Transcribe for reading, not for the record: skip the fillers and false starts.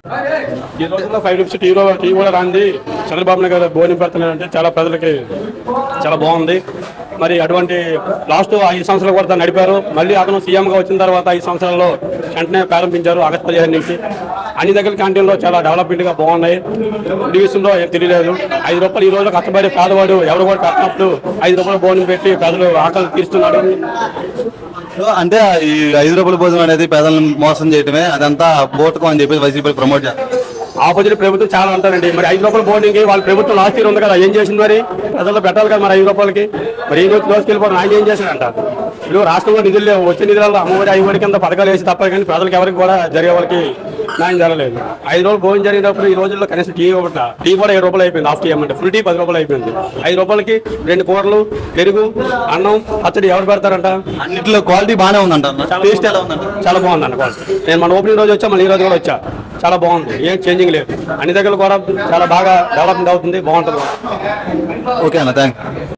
ఈ రోజుల్లో 5 rupees tea కూడా రాంది చంద్రబాబు నాయుడు గారు భోజనం పెడుతున్నారంటే చాలా ప్రజలకి చాలా బాగుంది. మరి అటువంటి లాస్ట్ 5 సంవత్సరాలు కూడా నడిపారు. మళ్ళీ అతను సీఎంగా వచ్చిన తర్వాత 5 సంవత్సరాల్లో వెంటనే ప్రారంభించారు ఆగస్టు 15 నుంచి. అన్ని దగ్గర క్యాంటీన్లో చాలా డెవలప్మెంట్గా బాగున్నాయి. ఈ విషయంలో ఏం తెలియలేదు. 5 రూపాయలు ఈ రోజు కష్టపడి పేదవాడు ఎవరు కూడా కట్టినప్పుడు 5 రూపాయలు భోజనం పెట్టి ప్రజలు ఆకలి తీరుస్తున్నాడు. అంటే ఈ 5 రూపాయల భోజనం అనేది పేదలను మోసం చేయడమే, అదంతా బోటకం అని చెప్పి వైసీపీ ప్రమోట్ చేస్తారు. ఆపోజిట్ ప్రభుత్వం చాలా అంటారండి. మరి 5 రూపాయల భోజనంకి వాళ్ళ ప్రభుత్వం లాస్ట్ ఇయర్ ఉంది కదా, ఏం చేసింది మరి? ప్రజల్లో పెట్టాలి కదా మరి 5 రూపాయలకి. మరి ఈ రోజు దోసుకెళ్ళిపోవడం ఆయన ఏం చేశాడంట? ఇప్పుడు రాష్ట్రంలో నిధులు లేవు. వచ్చే నిధులలో అమ్మఒడి 5 కింద పథకాలు వేసి తప్ప కానీ ప్రజలకు ఎవరికి కూడా జరిగే వాళ్ళకి న్యాయం జరగలేదు. 5 రోజులు భోజనం జరిగినప్పుడు ఈ రోజుల్లో కనీసం టీ కూడా 7 రూపాయలు అయిపోయింది. హాఫ్ టీ ఏమంటే ఫుల్ టీ 10 రూపాయలు అయిపోయింది. 5 రూపాయలకి 2 కూరలు, పెరుగు, అన్నం, పచ్చడి ఎవరు పెడతారంట? అన్నింటిలో క్వాలిటీ బాగానే ఉందంట. టేస్ట్ ఎలా ఉందంట? చాలా బాగుందండి క్వాలిటీ. నేను మన ఓపెనింగ్ రోజు వచ్చా, మళ్ళీ ఈ రోజు కూడా వచ్చా. చాలా బాగుంది, ఏం చేంజింగ్ లేదు. అన్ని దగ్గర కూడా చాలా బాగా డెవలప్మెంట్ అవుతుంది, బాగుంటుంది. ఓకే అన్న, థ్యాంక్ యూ.